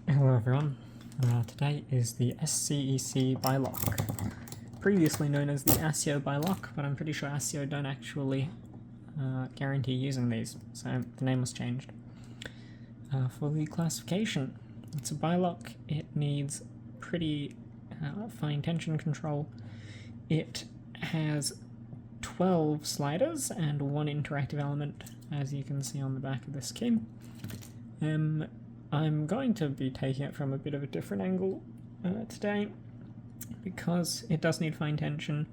Hello everyone, today is the SCEC Bilock, previously known as the ASIO Bilock, but I'm pretty sure ASIO don't actually guarantee using these, so the name was changed. For the classification, it's a Bilock. It needs pretty fine tension control. It has 12 sliders and 1 interactive element, as you can see on the back of this key. I'm going to be taking it from a bit of a different angle today, because it does need fine tension.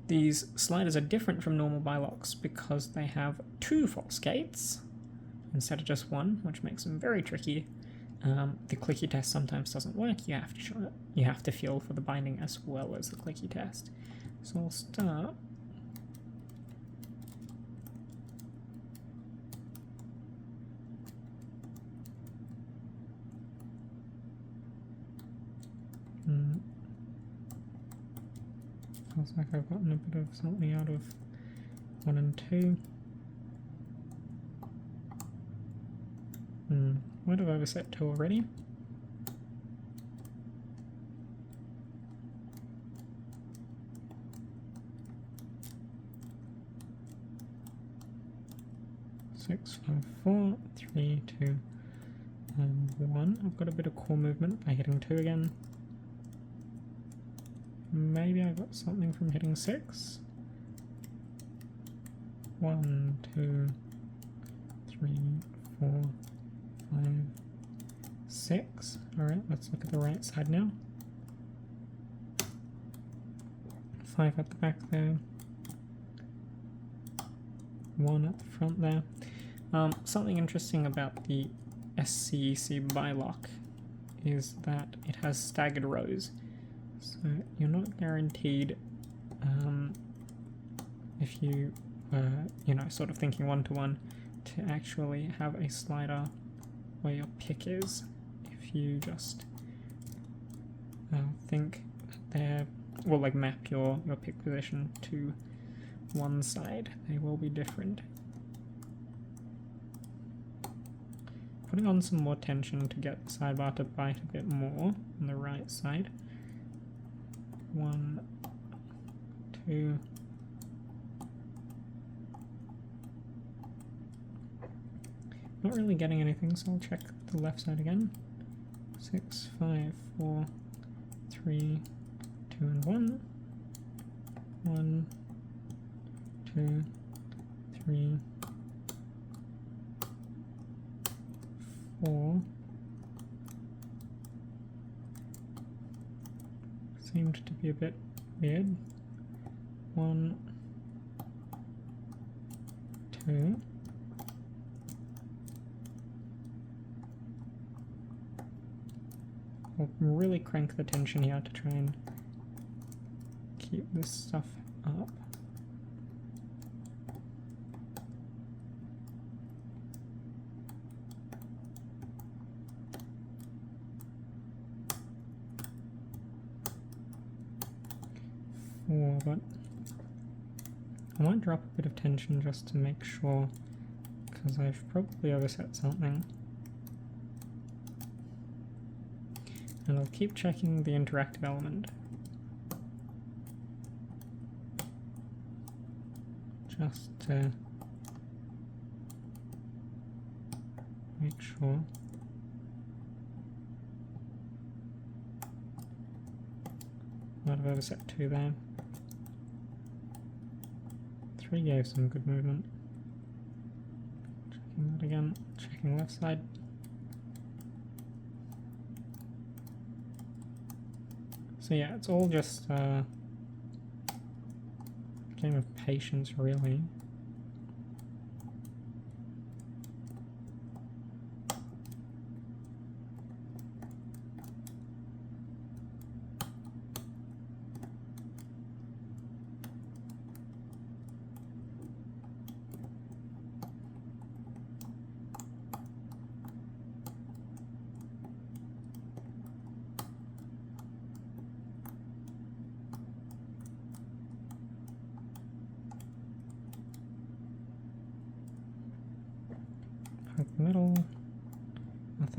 These sliders are different from normal Bilocks because they have 2 force gates instead of just 1, which makes them very tricky. The clicky test sometimes doesn't work. You have to feel for the binding as well as the clicky test. So I'll start. Feels like I've gotten a bit of something out of 1 and 2. Might have overset 2 already. Six, 5, 4, 3, 2, and 1. I've got a bit of core movement by hitting 2 again. Maybe I got something from hitting 6. 1, 2, 3, 4, 5, 6. Alright, let's look at the right side now. 5 at the back there. 1 at the front there. Something interesting about the SCEC Bilock is that it has staggered rows. So you're not guaranteed, if you were, sort of thinking 1-to-1, to actually have a slider where your pick is. If you just think they're, well, like map your pick position to one side, they will be different. Putting on some more tension to get the sidebar to bite a bit more on the right side. 1, 2. Not really getting anything, so I'll check the left side again. 6, 5, 4, 3, 2, and 1. 1, 2, 3, 4. Seemed to be a bit weird. 1, 2. I'll really crank the tension here to try and keep this stuff up. But I might drop a bit of tension just to make sure, because I've probably overset something. And I'll keep checking the interactive element, just to make sure. Might have overset 2 there. 3 gave some good movement. Checking that again, checking left side. So yeah, it's all just a game of patience, really.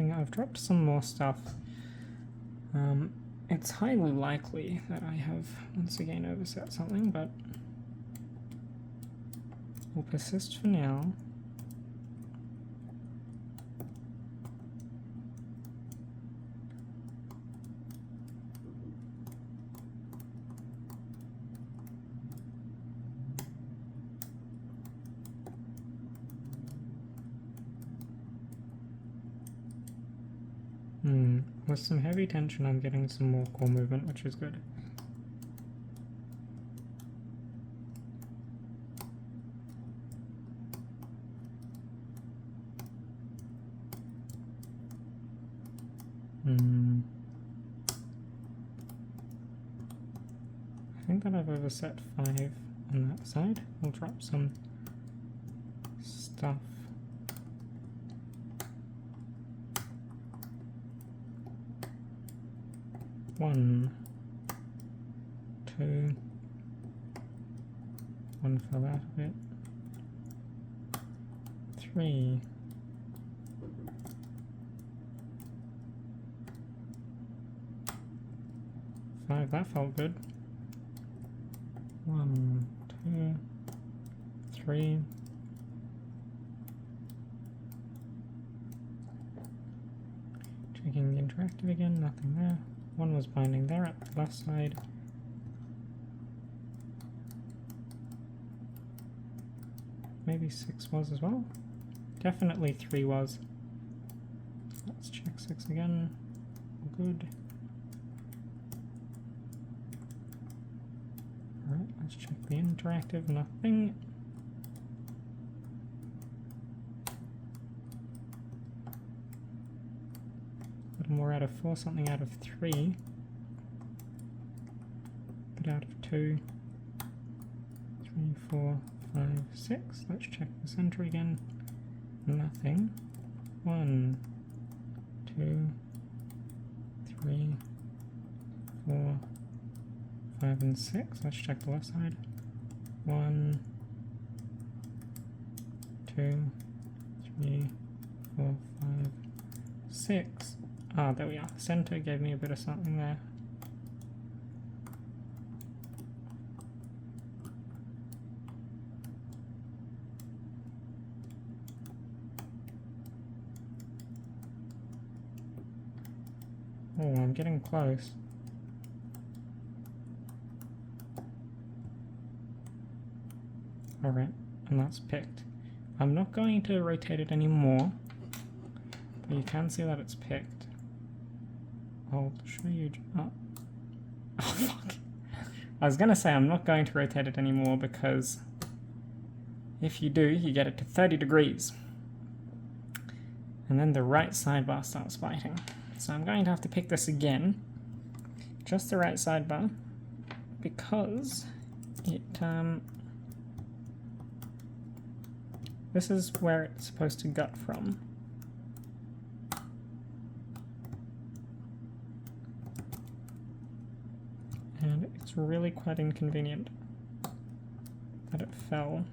nothing. I've dropped some more stuff. It's highly likely that I have once again overset something, but we'll persist for now. With some heavy tension, I'm getting some more core movement, which is good. I think that I've overset 5 on that side. We'll drop some stuff. One, two, one fell out of it. 3, 5, that felt good. 1, 2, 3. Checking the interactive again, nothing there. 1 was binding there at the left side. Maybe 6 was as well. Definitely 3 was. Let's check 6 again. Good. Alright, let's check the interactive. Nothing. More out of 4, something out of 3, but out of 2, 3, 4, 5, 6. Let's check the center again. Nothing. 1, 2, 3, 4, 5, and 6. Let's check the left side. 1, 2, 3, 4, 5, 6. Ah, there we are. Center gave me a bit of something there. Oh, I'm getting close. Alright, and that's picked. I'm not going to rotate it anymore, but you can see that it's picked. I'll show you. Oh. Oh, fuck. I was gonna say I'm not going to rotate it anymore because if you do, you get it to 30 degrees. And then the right sidebar starts fighting. So I'm going to have to pick this again. Just the right sidebar. Because it, this is where it's supposed to gut from. And it's really quite inconvenient that it fell.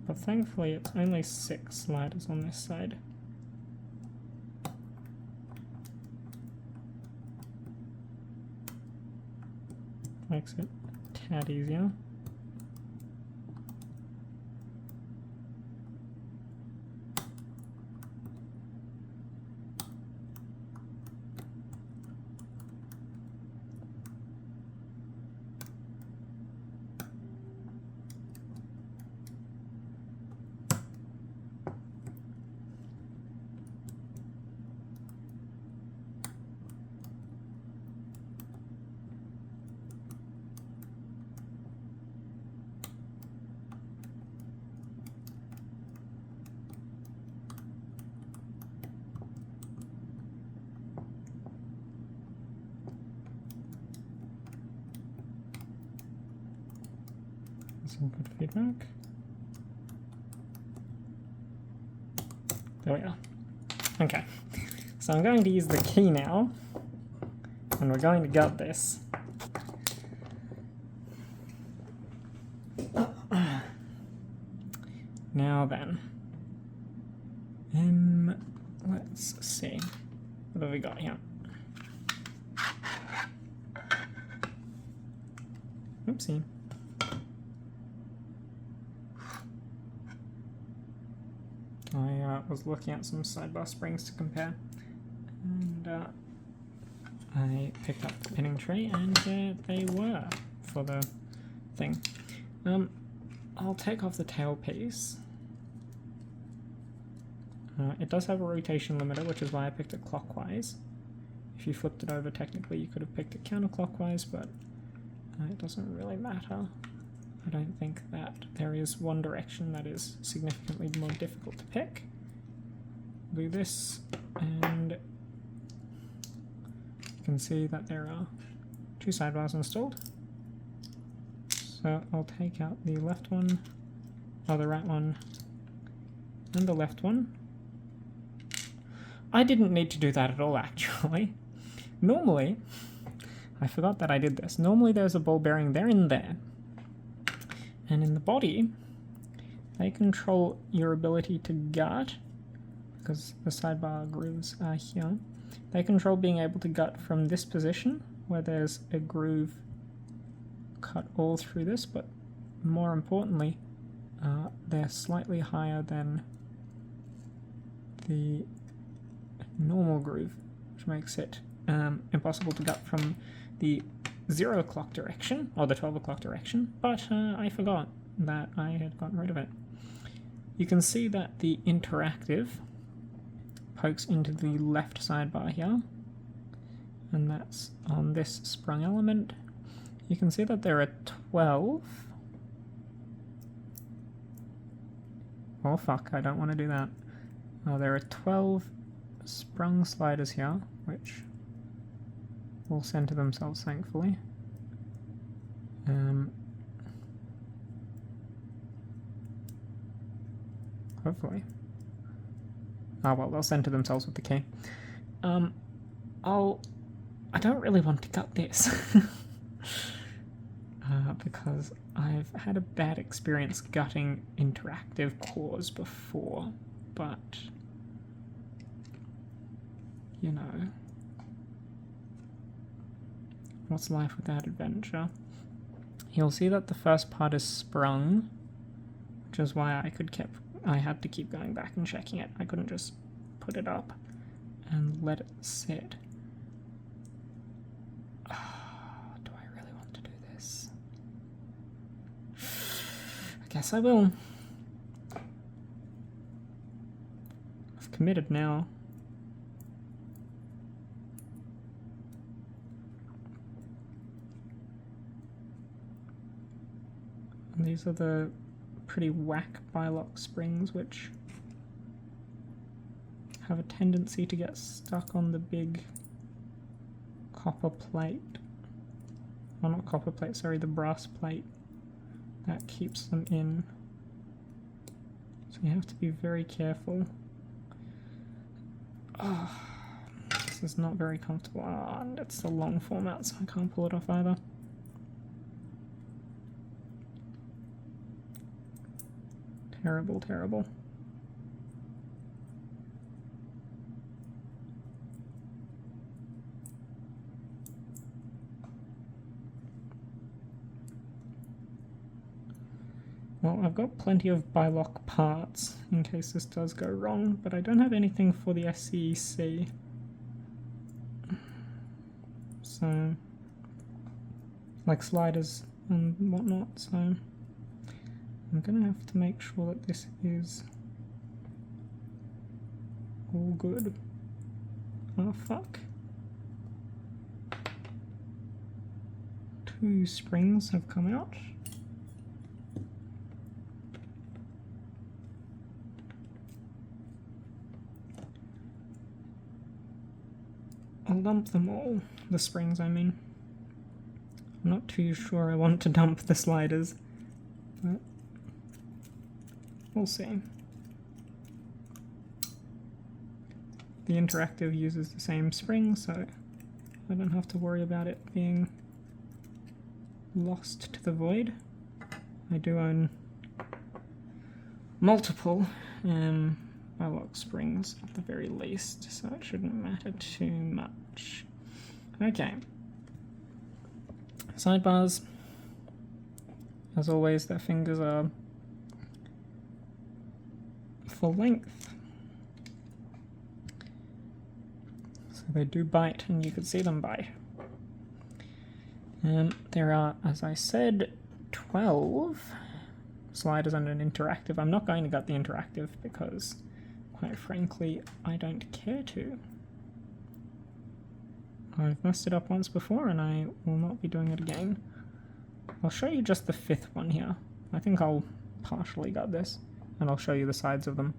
But thankfully it's only 6 sliders on this side. Makes it a tad easier. Some good feedback. There we are. Okay, so I'm going to use the key now, and we're going to gut this. Now then, let's see, what have we got here? Oopsie. I was looking at some sidebar springs to compare, and I picked up the pinning tree, and there they were for the thing. I'll take off the tail piece. It does have a rotation limiter, which is why I picked it clockwise. If you flipped it over, technically you could have picked it counterclockwise, but it doesn't really matter. I don't think that there is one direction that is significantly more difficult to pick. Do this, and you can see that there are two sidebars installed. So I'll take out the left one, or the right one, and the left one. I didn't need to do that at all, actually. Normally, I forgot that I did this. Normally there's a ball bearing there and there. And in the body, they control your ability to gut, because the sidebar grooves are here. They control being able to gut from this position, where there's a groove cut all through this, but more importantly, they're slightly higher than the normal groove, which makes it impossible to gut from the 0 o'clock direction, or the 12 o'clock direction, but I forgot that I had gotten rid of it. You can see that the interactive pokes into the left sidebar here, and that's on this sprung element. You can see that there are 12. Oh fuck, I don't want to do that. There are 12 sprung sliders here, which will center themselves, thankfully. Hopefully. Oh well, they'll center themselves with the key. I don't really want to cut this. Because I've had a bad experience gutting interactive cores before, but you know, what's life without adventure? You'll see that the first part is sprung, which is why I had to keep going back and checking it. I couldn't just put it up and let it sit. Do I really want to do this? I guess I will. I've committed now. And these are the pretty whack Bilock springs, which have a tendency to get stuck on the big copper plate. Well, not copper plate, sorry, the brass plate that keeps them in. So you have to be very careful. Oh, this is not very comfortable. Oh, and it's the long format, so I can't pull it off either. Terrible, terrible. Well, I've got plenty of Bilock parts in case this does go wrong, but I don't have anything for the SCEC. So, like sliders and whatnot, so I'm gonna have to make sure that this is all good. Oh fuck. 2 springs have come out. I'll dump them all, the springs I mean. I'm not too sure I want to dump the sliders, but we'll see. The interactive uses the same spring, so I don't have to worry about it being lost to the void. I do own multiple Bilock springs at the very least, so it shouldn't matter too much. Okay. Sidebars. As always, their fingers are full length. So they do bite, and you could see them bite. There are, as I said, 12 sliders and an interactive. I'm not going to get the interactive because, quite frankly, I don't care to. I've messed it up once before and I will not be doing it again. I'll show you just the 5th one here. I think I'll partially gut this, and I'll show you the sides of them.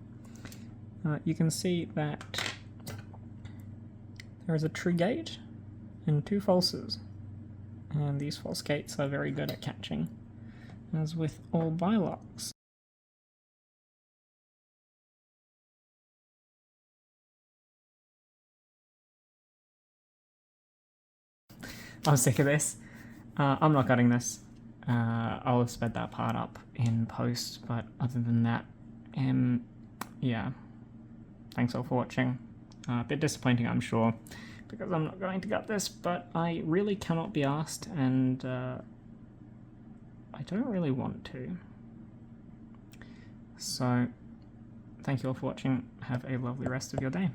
You can see that there is a true gate and 2 falses, and these false gates are very good at catching, as with all Bilocks. I'm sick of this. I'm not cutting this. I'll have sped that part up in post, but other than that, yeah. Thanks all for watching. A bit disappointing, I'm sure, because I'm not going to gut this, but I really cannot be asked, and I don't really want to. So, thank you all for watching. Have a lovely rest of your day.